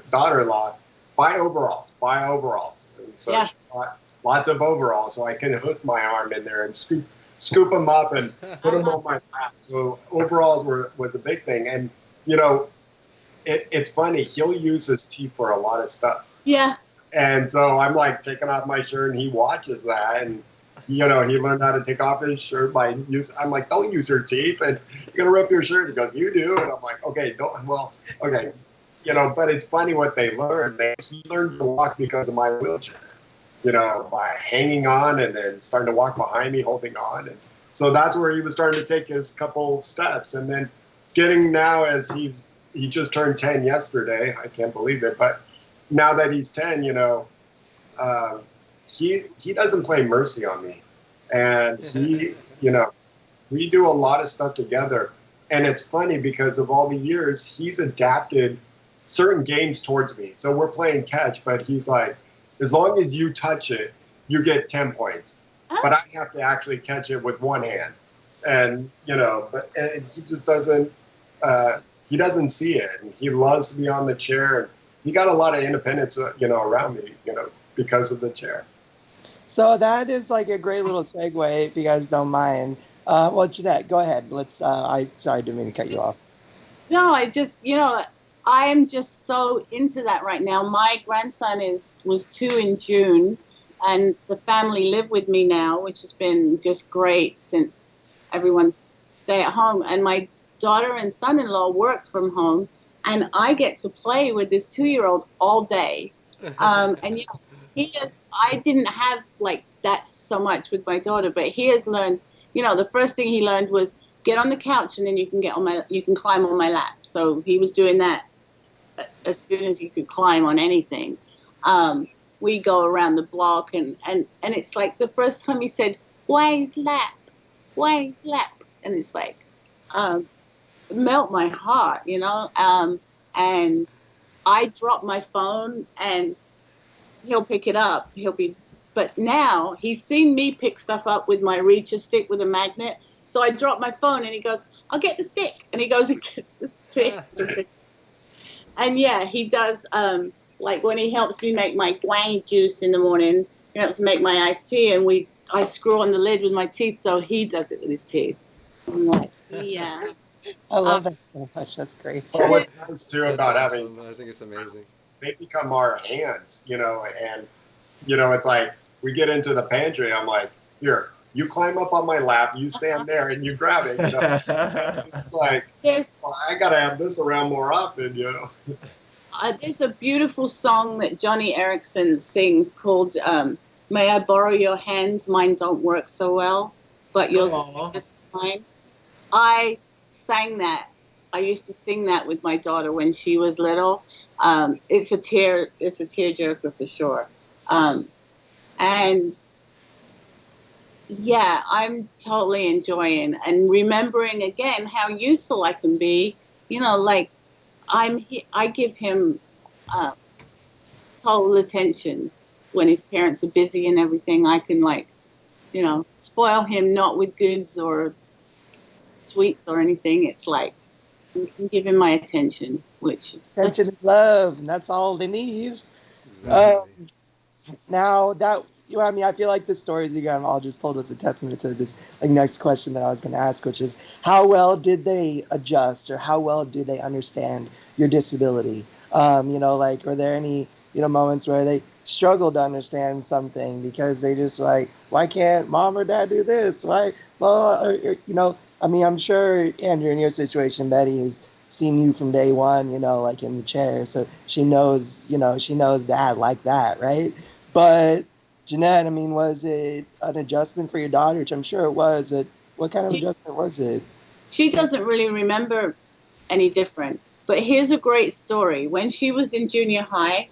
daughter-in-law, buy overalls. And so she bought lots of overalls, so I can hook my arm in there and scoop them up and put them on my lap. So overalls was a big thing. And, it's funny. He'll use his teeth for a lot of stuff. Yeah. And so I'm like taking off my shirt, and he watches that. And, he learned how to take off his shirt I'm like, don't use your teeth, and you're going to rip your shirt. He goes, you do. And I'm like, okay, okay. But it's funny what they learn. He learned to walk because of my wheelchair. By hanging on and then starting to walk behind me, holding on. And so that's where he was starting to take his couple steps. And then getting now as he just turned 10 yesterday. I can't believe it. But now that he's 10, he doesn't play mercy on me. And we do a lot of stuff together. And it's funny because of all the years, he's adapted certain games towards me. So we're playing catch, but he's like, as long as you touch it, you get 10 points. Oh. But I have to actually catch it with one hand. And, and he just doesn't, he doesn't see it. And he loves to be on the chair. And he got a lot of independence, around me, because of the chair. So that is like a great little segue, if you guys don't mind. Janette, go ahead. Sorry, I didn't mean to cut you off. No, I just, I am just so into that right now. My grandson was 2 in June, and the family live with me now, which has been just great since everyone's stay at home. And my daughter and son-in-law work from home, and I get to play with this 2-year-old all day. And he is I didn't have like that so much with my daughter, but he has learned, the first thing he learned was get on the couch and then you can climb on my lap. So he was doing that as soon as he could climb on anything. We go around the block and it's like the first time he said, why is lap? And it's like, melt my heart, and I drop my phone and he'll pick it up. But now he's seen me pick stuff up with my reacher stick with a magnet. So I drop my phone and he goes, I'll get the stick. And he goes and gets the stick. And yeah, he does, like when he helps me make my guang juice in the morning, he helps make my iced tea, and I screw on the lid with my teeth, so he does it with his teeth. I'm like, yeah. I love that so much. That's great. Well, what's nice too about That's having, awesome. I think it's amazing. they become our hands, and it's like we get into the pantry. I'm like, here, you climb up on my lap, you stand there, and you grab it. It's like, well, I gotta have this around more often, There's a beautiful song that Johnny Erickson sings called "May I Borrow Your Hands? Mine Don't Work So Well, but yours is just fine." I sang that. I used to sing that with my daughter when she was little. It's a tearjerker for sure. And yeah, I'm totally enjoying and remembering again how useful I can be. Like I give him total attention when his parents are busy and everything. I can spoil him, not with goods or sweets or anything. It's like I can give him my attention, which is Attention and love, and that's all they need. Exactly. Now that I feel like the stories you guys all just told was a testament to this next question that I was going to ask, which is how well did they adjust, or how well do they understand your disability? Were there any moments where they struggled to understand something because they just like, why can't mom or dad do this? Why, I'm sure, Andrew, in your situation, Betty has seen you from day one, in the chair, so she knows dad like that, right? But Janette, was it an adjustment for your daughter, which I'm sure it was? What kind of adjustment was it? She doesn't really remember any different. But here's a great story. When she was in junior high,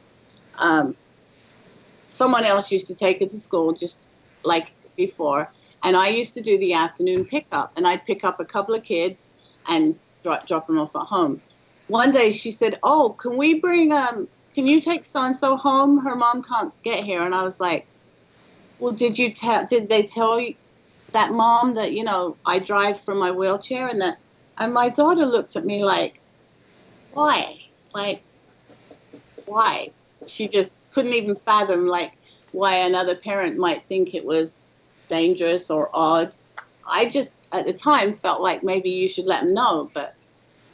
someone else used to take her to school just like before. And I used to do the afternoon pickup. And I'd pick up a couple of kids and drop them off at home. One day she said, oh, can you take so-and-so home? Her mom can't get here. And I was like, well, did they tell you that mom that, I drive from my wheelchair and my daughter looks at me like, why? Like, why? She just couldn't even fathom why another parent might think it was dangerous or odd. I just, at the time, felt like maybe you should let them know, but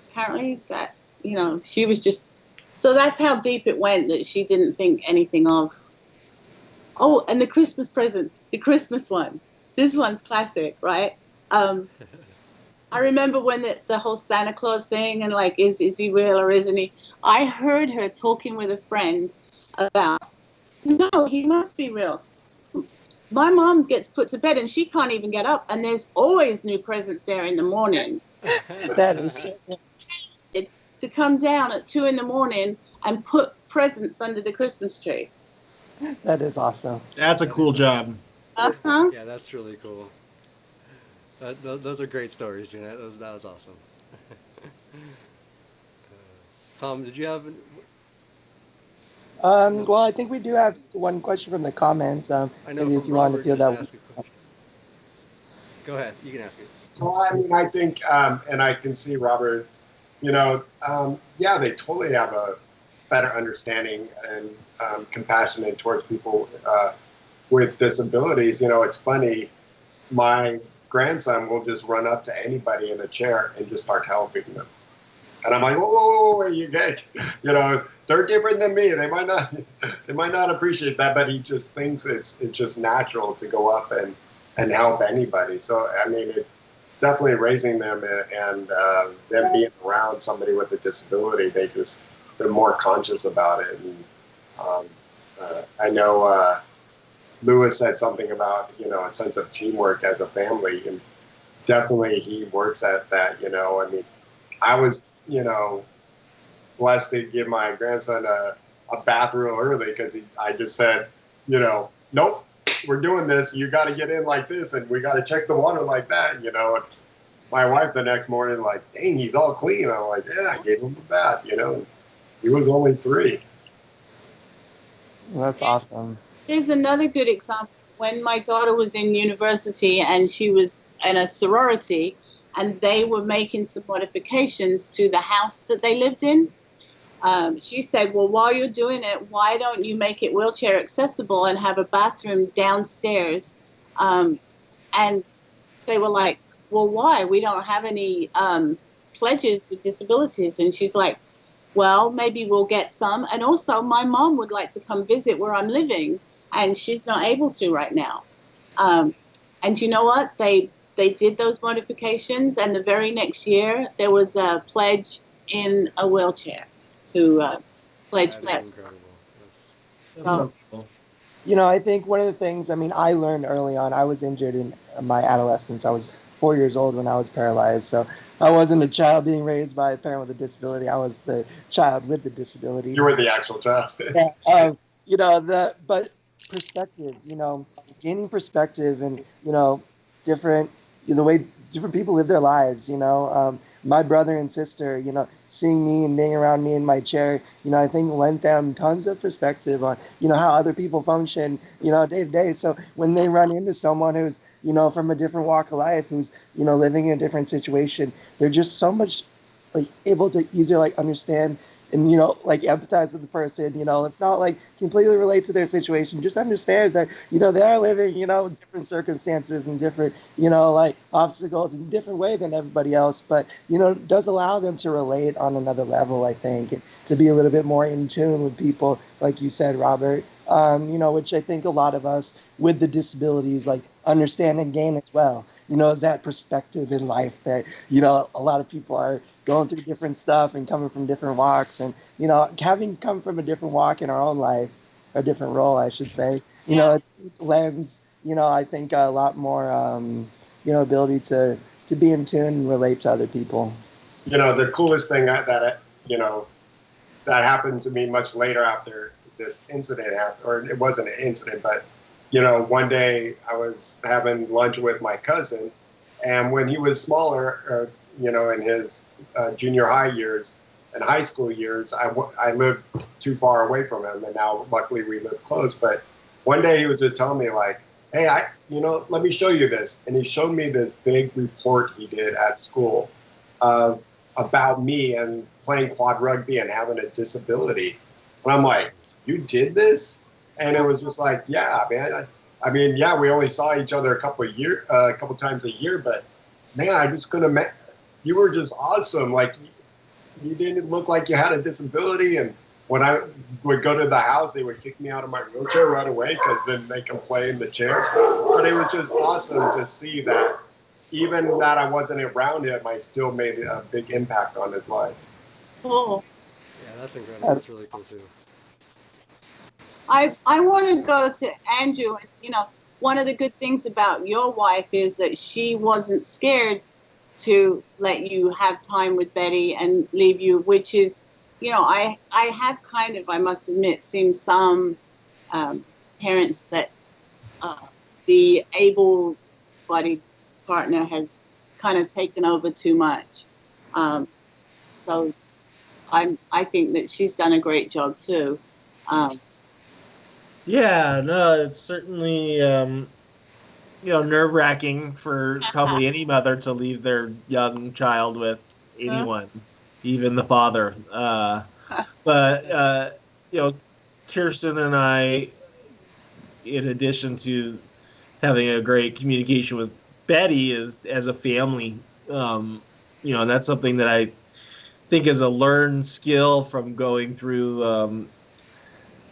apparently that, she was just, so that's how deep it went that she didn't think anything of. Oh, and the Christmas present, the Christmas one. This one's classic, right? I remember when the whole Santa Claus thing and is he real or isn't he? I heard her talking with a friend about, no, he must be real. My mom gets put to bed and she can't even get up, and there's always new presents there in the morning. That is to come down at 2 a.m. and put presents under the Christmas tree. That is awesome. That's a cool job. Uh-huh. Yeah, that's really cool. Those are great stories, Janette. That was awesome. Tom, did you have? Well, I think we do have one question from the comments. I know maybe from if you want to Robert feel just that. ask a question. Go ahead. You can ask it. So I think, and I can see Robert, yeah, they totally have a better understanding and compassion towards people with disabilities. It's funny, my grandson will just run up to anybody in a chair and just start helping them. And I'm like, whoa, you get, they're different than me. They might not appreciate that, but he just thinks it's just natural to go up and help anybody. So, it's definitely raising them and them being around somebody with a disability, they're more conscious about it. And I know Lewis said something about, a sense of teamwork as a family, and definitely he works at that. I mean, I was, blessed to give my grandson a bath real early because I just said, nope, we're doing this. You got to get in like this, and we got to check the water like that. And my wife the next morning, like, dang, he's all clean. I'm like, yeah, I gave him a bath. He was only 3. That's awesome. There's another good example. When my daughter was in university and she was in a sorority, and they were making some modifications to the house that they lived in. She said, well, while you're doing it, why don't you make it wheelchair accessible and have a bathroom downstairs? And they were like, well, why? We don't have any pledges with disabilities. And she's like, well, maybe we'll get some. And also, my mom would like to come visit where I'm living, and she's not able to right now. And you know what? They did those modifications, and the very next year, there was a pledge in a wheelchair who pledged that. That's so cool. I think one of the things, I learned early on, I was injured in my adolescence. I was 4 years old when I was paralyzed. So I wasn't a child being raised by a parent with a disability. I was the child with the disability. You were the actual child. Yeah, but perspective, gaining perspective and, different, the way different people live their lives, my brother and sister, seeing me and being around me in my chair, I think lent them tons of perspective on, how other people function, day to day. So when they run into someone who's, from a different walk of life, who's, living in a different situation, they're just so much able to easier understand and, empathize with the person, if not completely relate to their situation, just understand that, they are living, different circumstances and different, obstacles in a different way than everybody else, but, does allow them to relate on another level, I think, and to be a little bit more in tune with people, like you said, Robert, which I think a lot of us with the disabilities, understand and gain as well, is that perspective in life that, a lot of people are going through different stuff and coming from different walks, and having come from a different walk in our own life, a different role, I should say, it lends, I think a lot more, ability to be in tune and relate to other people. The coolest thing that happened to me much later after this incident happened, or it wasn't an incident, but one day I was having lunch with my cousin, and when he was smaller, in his junior high years and high school years, I lived too far away from him, and now luckily we live close. But one day he was just telling me hey, let me show you this. And he showed me this big report he did at school about me and playing quad rugby and having a disability. And I'm like, you did this? And it was just yeah, man. Yeah, we only saw each other a couple times a year, but man, I just couldn't imagine. You were just awesome. You didn't look like you had a disability. And when I would go to the house, they would kick me out of my wheelchair right away because then they can play in the chair. But it was just awesome to see that even that I wasn't around him, I still made a big impact on his life. Cool. Yeah, that's incredible. That's really cool too. I want to go to Andrew. One of the good things about your wife is that she wasn't scared to let you have time with Betty and leave you, which is, I have I must admit, seen some parents that the able-bodied partner has kind of taken over too much. So I think that she's done a great job too. Yeah, no, it's certainly nerve-wracking for probably any mother to leave their young child with anyone, even the father. But Kirsten and I, in addition to having a great communication with Betty, as a family, and that's something that I think is a learned skill from going through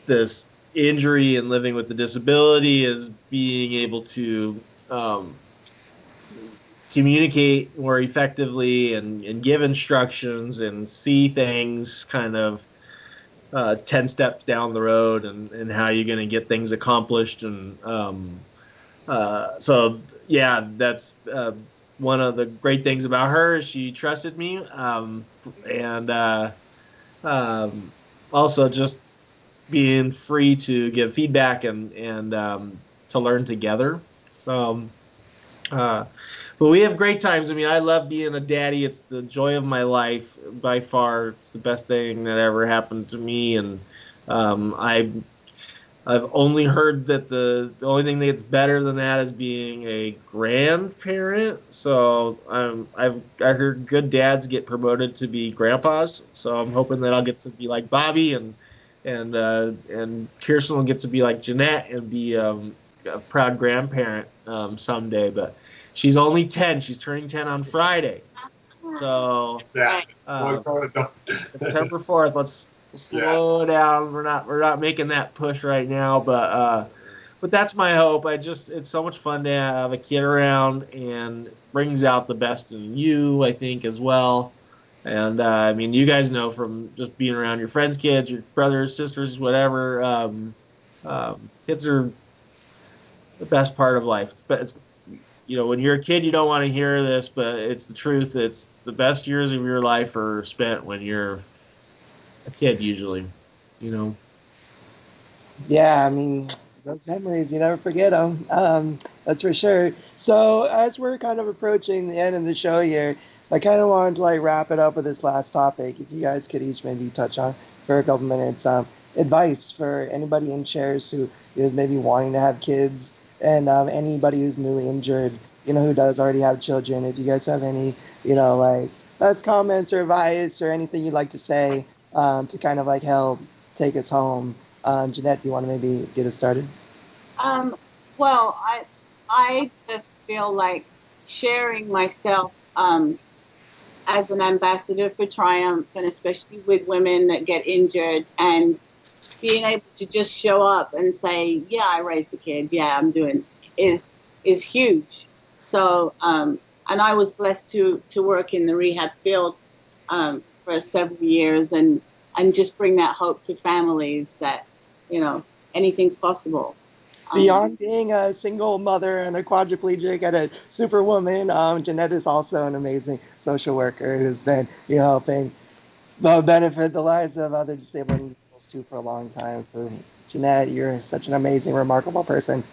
this injury and living with the disability, is being able to communicate more effectively and give instructions and see things kind of 10 steps down the road and how you're going to get things accomplished. And so, yeah, that's one of the great things about her is she trusted me. And also just being free to give feedback and to learn together. So, but we have great times. I mean, I love being a daddy. It's the joy of my life by far. It's the best thing that ever happened to me. And I've only heard that the only thing that's better than that is being a grandparent. So I heard good dads get promoted to be grandpas. So I'm hoping that I'll get to be like Bobby and Kirsten will get to be like Janette and be a proud grandparent someday. But she's only 10. She's turning 10 on Friday. So Yeah. September 4th. Let's slow down. We're not making that push right now, but that's my hope. It's so much fun to have a kid around and brings out the best in you, I think, as well. And I mean, you guys know from just being around your friends' kids, your brothers, sisters, whatever. Kids are the best part of life. But it's, when you're a kid, you don't want to hear this, but it's the truth. It's the best years of your life are spent when you're a kid, usually. Yeah, I mean, those memories, you never forget them. That's for sure. So as we're kind of approaching the end of the show here, I kind of wanted to wrap it up with this last topic. If you guys could each maybe touch on for a couple minutes, advice for anybody in chairs who is maybe wanting to have kids, and anybody who's newly injured, who does already have children. If you guys have any, last comments or advice or anything you'd like to say to kind of help take us home. Janette, do you want to maybe get us started? Well, I just feel like sharing myself as an ambassador for Triumph, and especially with women that get injured, and being able to just show up and say, yeah, I raised a kid, yeah, I'm doing, is huge. So, and I was blessed to work in the rehab field for several years and just bring that hope to families that, anything's possible. Beyond being a single mother and a quadriplegic and a superwoman, Janette is also an amazing social worker who's been, helping benefit the lives of other disabled individuals too for a long time. For Janette, you're such an amazing, remarkable person.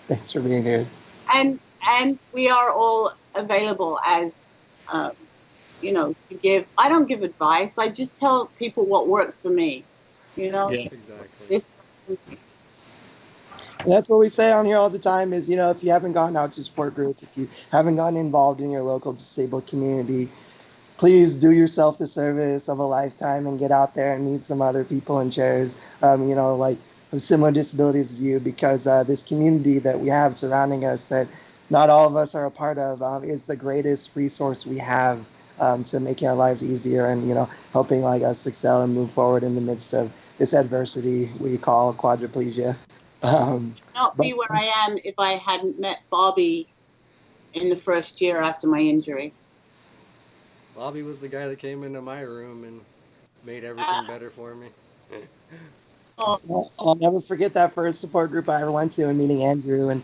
Thanks for being here. And we are all available as, to give. I don't give advice. I just tell people what worked for me. Yeah, exactly. And that's what we say on here all the time is, if you haven't gone out to support group, if you haven't gotten involved in your local disabled community, please do yourself the service of a lifetime and get out there and meet some other people in chairs, of similar disabilities as you, because this community that we have surrounding us that not all of us are a part of is the greatest resource we have to making our lives easier and, helping us excel and move forward in the midst of this adversity we call quadriplegia. Not be where I am if I hadn't met Bobby in the first year after my injury. Bobby was the guy that came into my room and made everything better for me. I'll never forget that first support group I ever went to and meeting Andrew and,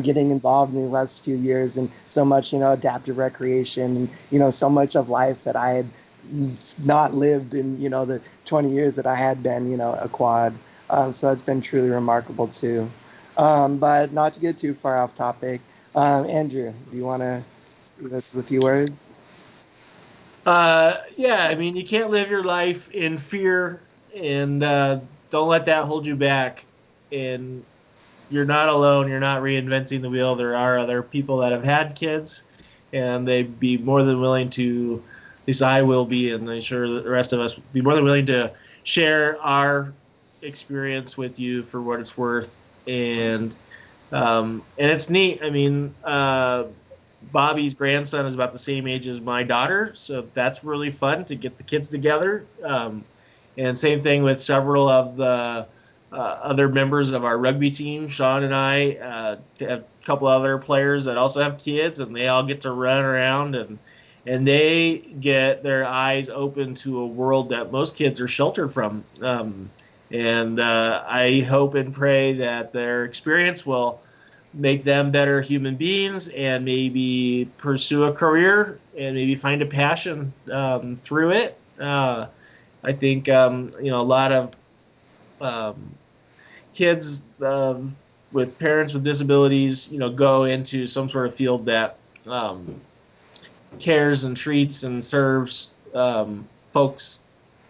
getting involved in the last few years and so much, adaptive recreation and, so much of life that I had not lived in, the 20 years that I had been, a quad. So it's been truly remarkable too. But not to get too far off topic, Andrew, do you want to give us a few words? Yeah, I mean, you can't live your life in fear and don't let that hold you back. And you're not alone. You're not reinventing the wheel. There are other people that have had kids, and they'd be more than willing to, at least I will be, and I'm sure the rest of us will be more than willing to share our experience with you for what it's worth. And it's neat. I mean, Bobby's grandson is about the same age as my daughter, so that's really fun to get the kids together. And same thing with several of the other members of our rugby team. Sean and I have a couple other players that also have kids, and they all get to run around and they get their eyes open to a world that most kids are sheltered from. And I hope and pray that their experience will make them better human beings and maybe pursue a career and maybe find a passion through it. I think a lot of kids with parents with disabilities, go into some sort of field that cares and treats and serves folks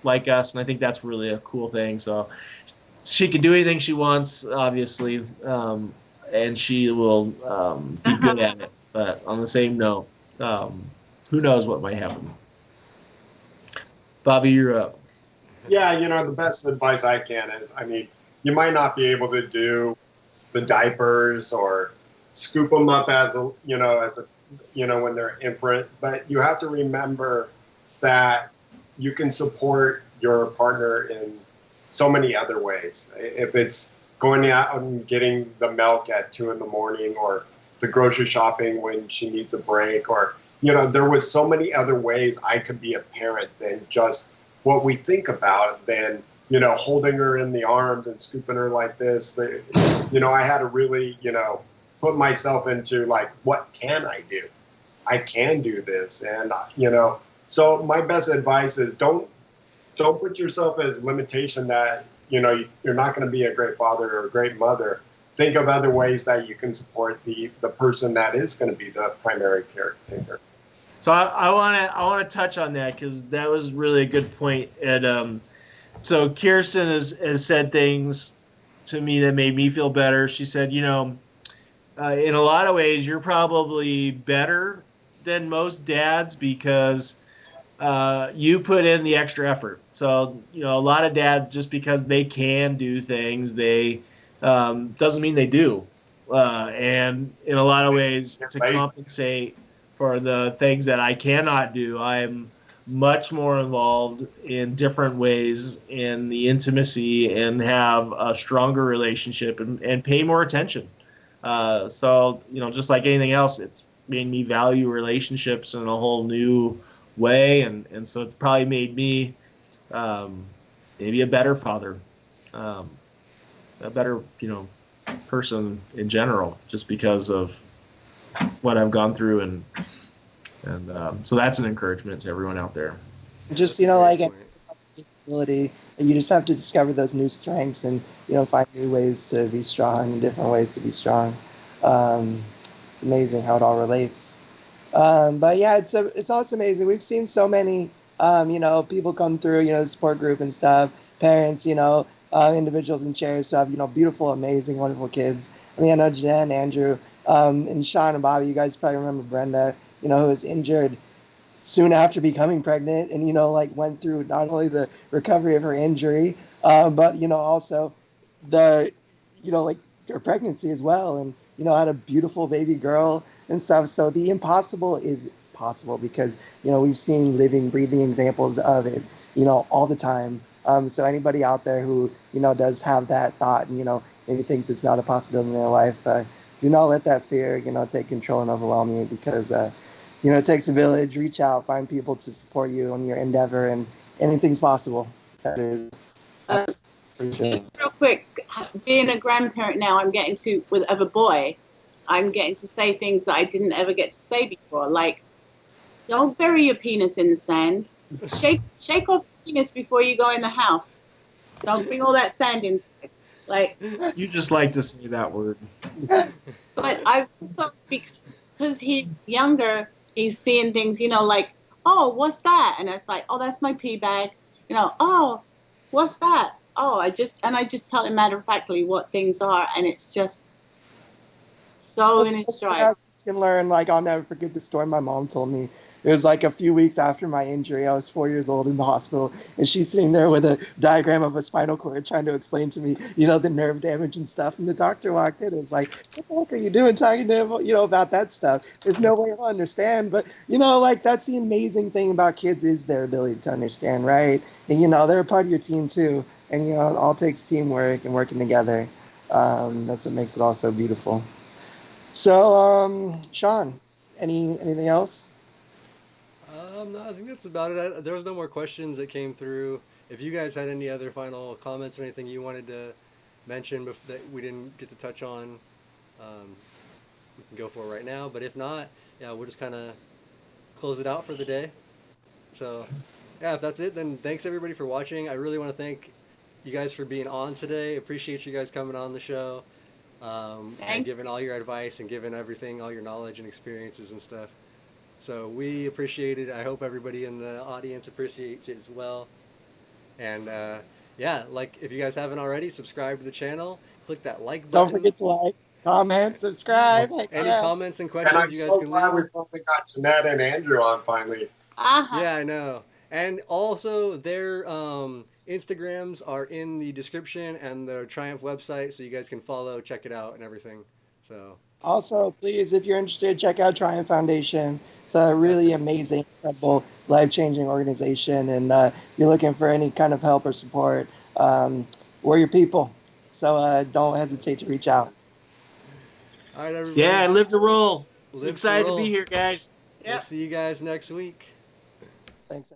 like us, and I think that's really a cool thing. So she can do anything she wants, obviously, and she will be good at it. But on the same note, who knows what might happen. Bobby, you're up. Yeah, the best advice I can is, you might not be able to do the diapers or scoop them up as when they're infant, but you have to remember that you can support your partner in so many other ways. If it's going out and getting the milk at 2 a.m. or the grocery shopping when she needs a break, or, there was so many other ways I could be a parent than just what we think about, than, holding her in the arms and scooping her like this. But, I had to really, put myself into like, what can I do? I can do this. And, so my best advice is don't put yourself as limitation that, you're not going to be a great father or a great mother. Think of other ways that you can support the person that is going to be the primary caretaker. So I want to touch on that, because that was really a good point. And so Kirsten has said things to me that made me feel better. She said, in a lot of ways, you're probably better than most dads because you put in the extra effort. So, a lot of dads, just because they can do things, they doesn't mean they do. And in a lot of ways, to compensate for the things that I cannot do, I'm much more involved in different ways in the intimacy and have a stronger relationship and pay more attention. So, just like anything else, it's made me value relationships in a whole new way. And so it's probably made me maybe a better father, a better, person in general, just because of what I've gone through. And so that's an encouragement to everyone out there. Just, like ability, you just have to discover those new strengths and, find new ways to be strong and different ways to be strong. It's amazing how it all relates. But yeah, it's also amazing. We've seen so many, people come through, the support group and stuff, parents, individuals in chairs who have, beautiful, amazing, wonderful kids. I know Janette and Andrew, and Sean and Bobby, you guys probably remember Brenda, who was injured soon after becoming pregnant and, went through not only the recovery of her injury, but, also the, her pregnancy as well. And, had a beautiful baby girl and stuff. So the impossible is possible because, we've seen living, breathing examples of it, all the time. So anybody out there who, does have that thought and, maybe thinks it's not a possibility in their life, do not let that fear, take control and overwhelm you, because, it takes a village. Reach out, find people to support you on your endeavor, and anything's possible. That is for sure. Real quick, being a grandparent now, I'm getting to, of a boy, I'm getting to say things that I didn't ever get to say before, like, don't bury your penis in the sand. Shake off your penis before you go in the house. Don't bring all that sand inside. Like, you just like to say that word. But I've also, because he's younger, he's seeing things, like, oh, what's that? And it's like, oh, that's my pee bag. Oh, what's that? Oh, I just tell him matter-of-factly what things are, and it's just so in his stride. Can learn, I'll never forget the story my mom told me. It was a few weeks after my injury. I was 4 years old in the hospital, and she's sitting there with a diagram of a spinal cord trying to explain to me, the nerve damage and stuff. And the doctor walked in and was like, what the heck are you doing talking to him, about that stuff? There's no way he'll understand. But, that's the amazing thing about kids is their ability to understand, right? And, they're a part of your team too. And, it all takes teamwork and working together. That's what makes it all so beautiful. So, Sean, anything else? No, I think that's about it. There was no more questions that came through. If you guys had any other final comments or anything you wanted to mention that we didn't get to touch on, we can go for it right now. But if not, yeah, we'll just kind of close it out for the day. So, yeah, if that's it, then thanks everybody for watching. I really want to thank you guys for being on today. Appreciate you guys coming on the show and giving all your advice and giving everything, all your knowledge and experiences and stuff. So we appreciate it. I hope everybody in the audience appreciates it as well. And yeah, like if you guys haven't already, subscribe to the channel. Click that like button. Don't forget to like, comment, subscribe. Heck Any yeah. comments and And questions I'm you guys so can glad leave. we finally got Janette and Andrew on finally. Uh-huh. Yeah, I know. And also their Instagrams are in the description and the Triumph website, so you guys can follow, check it out, and everything. So Also, please, if you're interested, check out Triumph Foundation. It's a really amazing, incredible, life-changing organization. And if you're looking for any kind of help or support, we're your people. So don't hesitate to reach out. all right, everybody. Yeah, live to roll. Live to Excited to roll. be here, guys. We'll see you guys next week. Thanks.